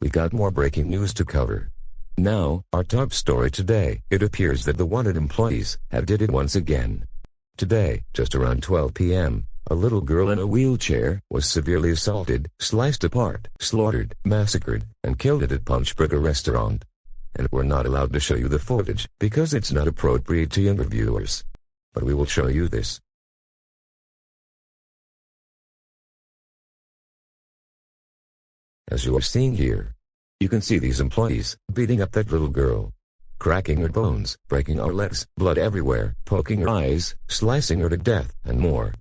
we got more breaking news to cover. Now, our top story today, it appears that the wanted employees have did it once again. Today, just around 12 p.m., a little girl in a wheelchair was severely assaulted, sliced apart, slaughtered, massacred, and killed at a Punchburger restaurant. And we're not allowed to show you the footage, because it's not appropriate to younger viewers. But we will show you this. As you are seeing here, you can see these employees beating up that little girl, cracking her bones, breaking her legs, blood everywhere, poking her eyes, slicing her to death, and more.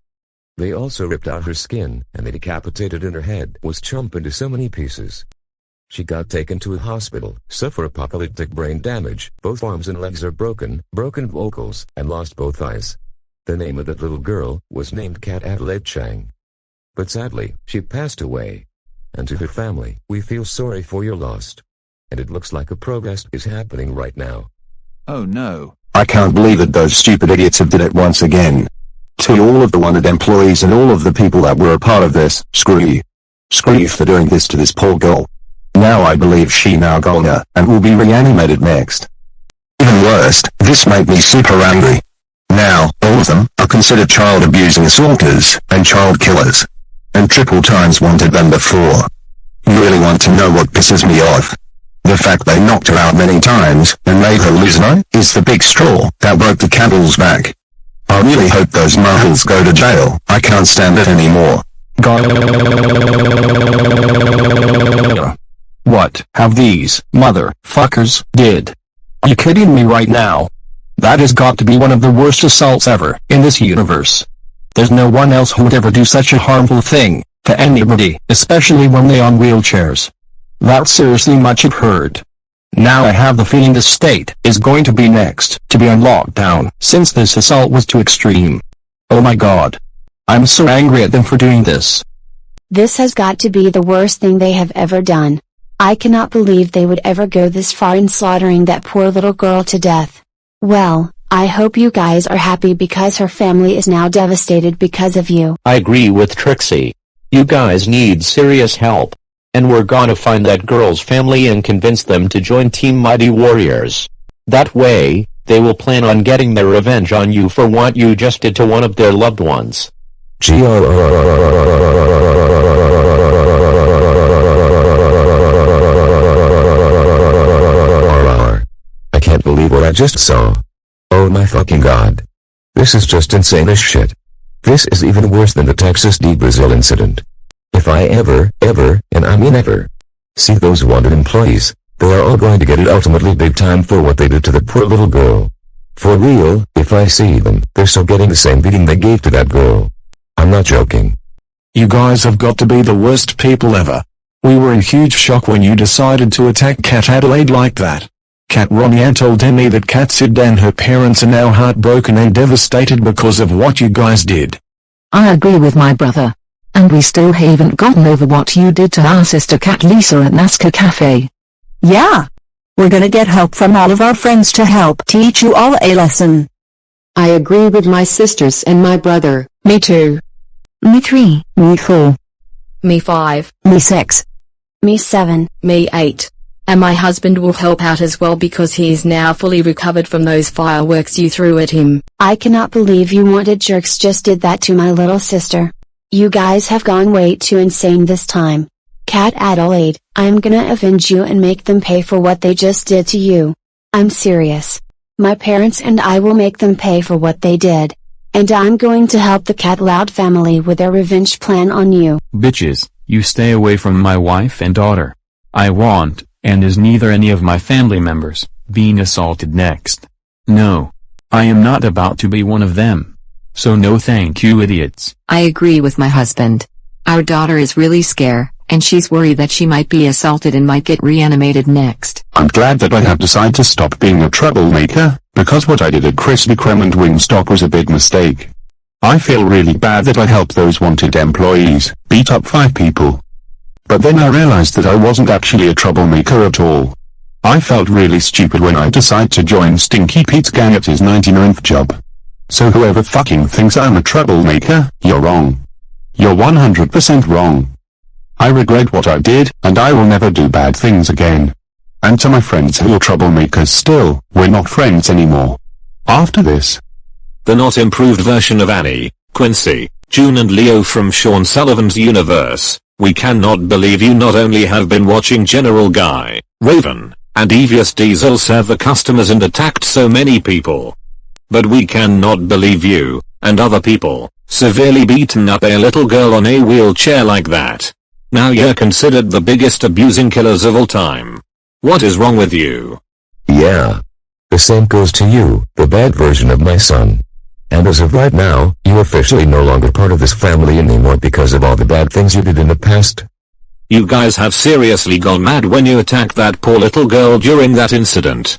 They also ripped out her skin, and they decapitated and her head was chopped into so many pieces. She got taken to a hospital, suffer apocalyptic brain damage, both arms and legs are broken vocals, and lost both eyes. The name of that little girl was named Kat Adelaide Chang. But sadly, she passed away. And to her family, we feel sorry for your loss. And it looks like a progress is happening right now. Oh no. I can't believe that those stupid idiots have did it once again. To all of the wanted employees and all of the people that were a part of this, screw you. Screw you for doing this to this poor girl. Now I believe she now gonna, and will be reanimated next. Even worse, this made me super angry. Now, all of them are considered child abusing assaulters, and child killers. And triple times wanted than before. You really want to know what pisses me off? The fact they knocked her out many times, and made her lose an eye, is the big straw that broke the camel's back. I really hope those muggles go to jail. I can't stand it anymore. What have these motherfuckers did? Are you kidding me right now? That has got to be one of the worst assaults ever in this universe. There's no one else who would ever do such a harmful thing to anybody, especially when they're on wheelchairs. That's seriously much absurd. Now I have the feeling the state is going to be next to be on lockdown since this assault was too extreme. Oh my god. I'm so angry at them for doing this. This has got to be the worst thing they have ever done. I cannot believe they would ever go this far in slaughtering that poor little girl to death. Well, I hope you guys are happy because her family is now devastated because of you. I agree with Trixie. You guys need serious help. And we're gonna find that girl's family and convince them to join Team Mighty Warriors. That way, they will plan on getting their revenge on you for what you just did to one of their loved ones. I can't believe what I just saw. Oh my fucking god. This is just insane as shit. This is even worse than the Texas D. Brazil incident. If I ever, and I mean ever, see those wanted employees, they are all going to get it ultimately big time for what they did to the poor little girl. For real, if I see them, they're still getting the same beating they gave to that girl. I'm not joking. You guys have got to be the worst people ever. We were in huge shock when you decided to attack Kat Adelaide like that. Kat Ronnie told me that Kat Sid and her parents are now heartbroken and devastated because of what you guys did. I agree with my brother. And we still haven't gotten over what you did to our sister Kat Lisa at NASCAR Cafe. Yeah. We're gonna get help from all of our friends to help teach you all a lesson. I agree with my sisters and my brother. Me too. Me 3. Me 4. Me 5. Me 6. Me 7. Me 8. And my husband will help out as well because he is now fully recovered from those fireworks you threw at him. I cannot believe you wanted jerks just did that to my little sister. You guys have gone way too insane this time. Kat Adelaide, I'm gonna avenge you and make them pay for what they just did to you. I'm serious. My parents and I will make them pay for what they did. And I'm going to help the Cat Loud family with their revenge plan on you. Bitches, you stay away from my wife and daughter. I want, and is neither any of my family members, being assaulted next. No. I am not about to be one of them. So no thank you, idiots. I agree with my husband. Our daughter is really scared, and she's worried that she might be assaulted and might get reanimated next. I'm glad that I have decided to stop being a troublemaker, because what I did at Krispy Kreme and Wingstop was a big mistake. I feel really bad that I helped those wanted employees beat up 5 people. But then I realized that I wasn't actually a troublemaker at all. I felt really stupid when I decided to join Stinky Pete's gang at his 99th job. So whoever fucking thinks I'm a troublemaker, you're wrong. You're 100% wrong. I regret what I did, and I will never do bad things again. And to my friends who are troublemakers still, we're not friends anymore. After this. The not improved version of Annie, Quincy, June and Leo from Sean Sullivan's universe. We cannot believe you not only have been watching General Guy, Raven, and Devious Diesel serve the customers and attacked so many people. But we cannot believe you, and other people, severely beaten up a little girl on a wheelchair like that. Now you're considered the biggest abusing killers of all time. What is wrong with you? Yeah. The same goes to you, the bad version of my son. And as of right now, you're officially no longer part of this family anymore because of all the bad things you did in the past. You guys have seriously gone mad when you attacked that poor little girl during that incident.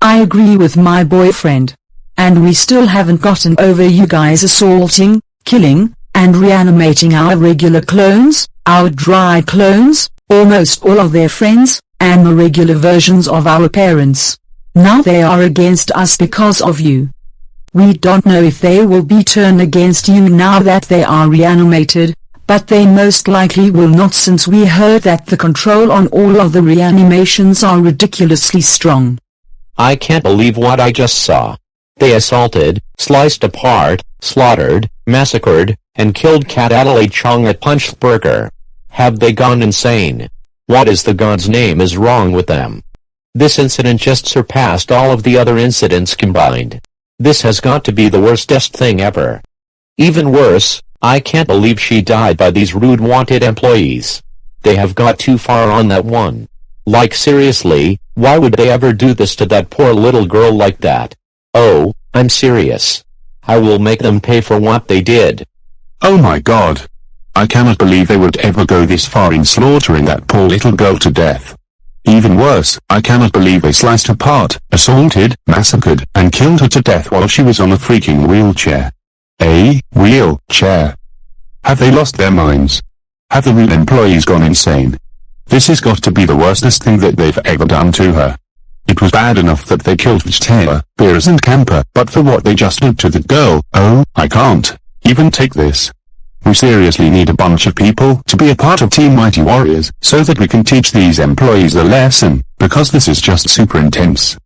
I agree with my boyfriend. And we still haven't gotten over you guys assaulting, killing, and reanimating our regular clones, our dry clones, almost all of their friends, and the regular versions of our parents. Now they are against us because of you. We don't know if they will be turned against you now that they are reanimated, but they most likely will not since we heard that the control on all of the reanimations are ridiculously strong. I can't believe what I just saw. They assaulted, sliced apart, slaughtered, massacred, and killed Cat Adelaide Chong at Punch Burger. Have they gone insane? What is the God's name is wrong with them? This incident just surpassed all of the other incidents combined. This has got to be the worstest thing ever. Even worse, I can't believe she died by these rude wanted employees. They have got too far on that one. Like seriously, why would they ever do this to that poor little girl like that? Oh, I'm serious. I will make them pay for what they did. Oh my god. I cannot believe they would ever go this far in slaughtering that poor little girl to death. Even worse, I cannot believe they sliced her apart, assaulted, massacred, and killed her to death while she was on a freaking wheelchair. A wheelchair. Have they lost their minds? Have the rude employees gone insane? This has got to be the worstest thing that they've ever done to her. It was bad enough that they killed Taylor, Beers and Camper, but for what they just did to the girl, oh, I can't even take this. We seriously need a bunch of people to be a part of Team Mighty Warriors, so that we can teach these employees a lesson, because this is just super intense.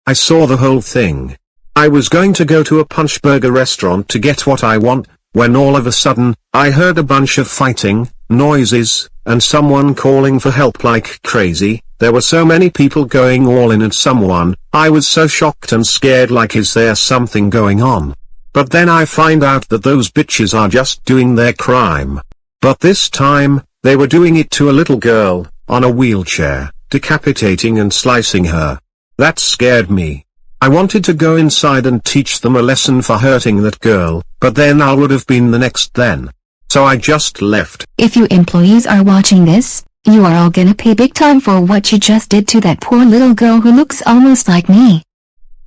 I saw the whole thing. I was going to go to a Punch Burger restaurant to get what I want, when all of a sudden, I heard a bunch of fighting, noises, and someone calling for help like crazy. There were so many people going all in at someone. I was so shocked and scared, like, is there something going on? But then I find out that those bitches are just doing their crime. But this time, they were doing it to a little girl, on a wheelchair, decapitating and slicing her. That scared me. I wanted to go inside and teach them a lesson for hurting that girl, but then I would have been the next then. So I just left. If you employees are watching this, you are all gonna pay big time for what you just did to that poor little girl who looks almost like me.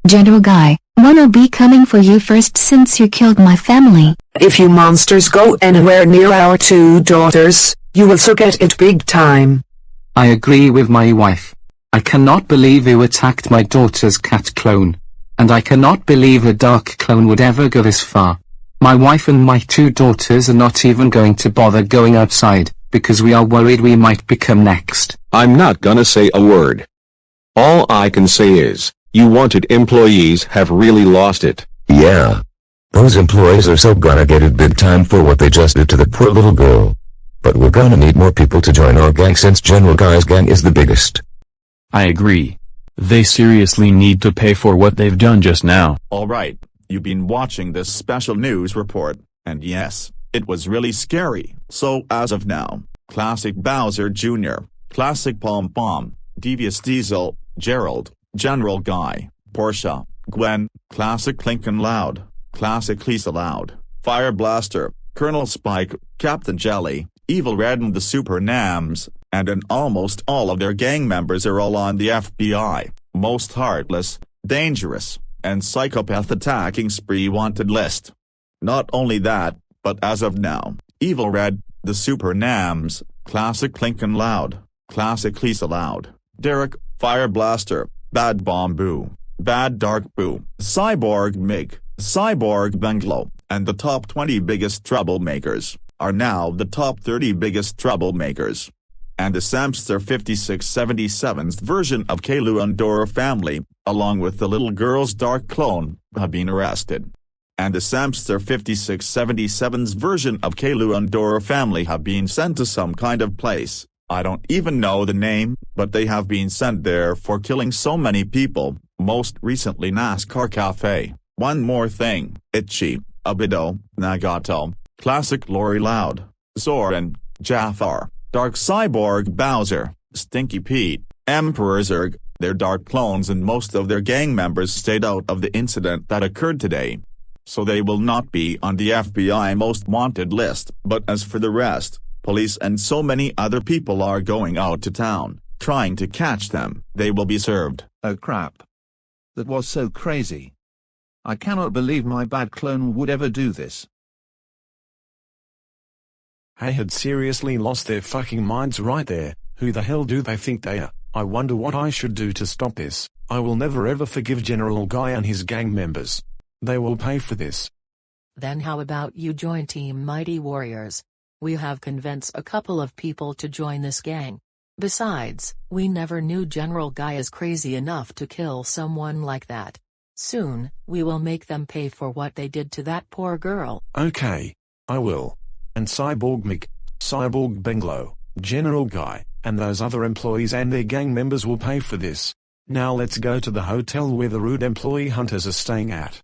General Guy, wanna be coming for you first since you killed my family. If you monsters go anywhere near our two daughters, you will forget it big time. I agree with my wife. I cannot believe you attacked my daughter's cat clone. And I cannot believe a dark clone would ever go this far. My wife and my two daughters are not even going to bother going outside, because we are worried we might become next. I'm not gonna say a word. All I can say is, you wanted employees have really lost it. Yeah. Those employees are so gonna get it big time for what they just did to the poor little girl. But we're gonna need more people to join our gang since General Guy's gang is the biggest. I agree. They seriously need to pay for what they've done just now. Alright, you've been watching this special news report, and yes, it was really scary. So as of now, Classic Bowser Jr., Classic Pom Pom, Devious Diesel, Gerald, General Guy, Portia, Gwen, Classic Lincoln Loud, Classic Lisa Loud, Fire Blaster, Colonel Spike, Captain Jelly, Evil Red and the Super Nams, and almost all of their gang members are all on the FBI, most heartless, dangerous, and psychopath attacking spree wanted list. Not only that, but as of now, Evil Red, the Super Nams, Classic Lincoln Loud, Classic Lisa Loud, Derek, Fire Blaster, Bad Bomb Boo, Bad Dark Boo, Cyborg Mig, Cyborg Bungalow, and the top 20 biggest troublemakers, are now the top 30 biggest troublemakers. And the Samster 5677's version of Kaylu and Dora family, along with the little girl's dark clone, have been arrested. And the Samster 5677's version of Kaylu and Dora family have been sent to some kind of place, I don't even know the name, but they have been sent there for killing so many people, most recently NASCAR Cafe. One more thing, Itchy, Abido, Nagato, Classic Lori Loud, Zoran, Jafar, Dark Cyborg Bowser, Stinky Pete, Emperor Zurg, their dark clones and most of their gang members stayed out of the incident that occurred today. So they will not be on the FBI most wanted list. But as for the rest, police and so many other people are going out to town, trying to catch them. They will be served. Oh crap. That was so crazy. I cannot believe my bad clone would ever do this. They had seriously lost their fucking minds right there. Who the hell do they think they are? I wonder what I should do to stop this. I will never ever forgive General Guy and his gang members. They will pay for this. Then how about you join Team Mighty Warriors? We have convinced a couple of people to join this gang. Besides, we never knew General Guy is crazy enough to kill someone like that. Soon, we will make them pay for what they did to that poor girl. Okay, I will. And Cyborg Mick, Cyborg Benglo, General Guy, and those other employees and their gang members will pay for this. Now let's go to the hotel where the rude employee hunters are staying at.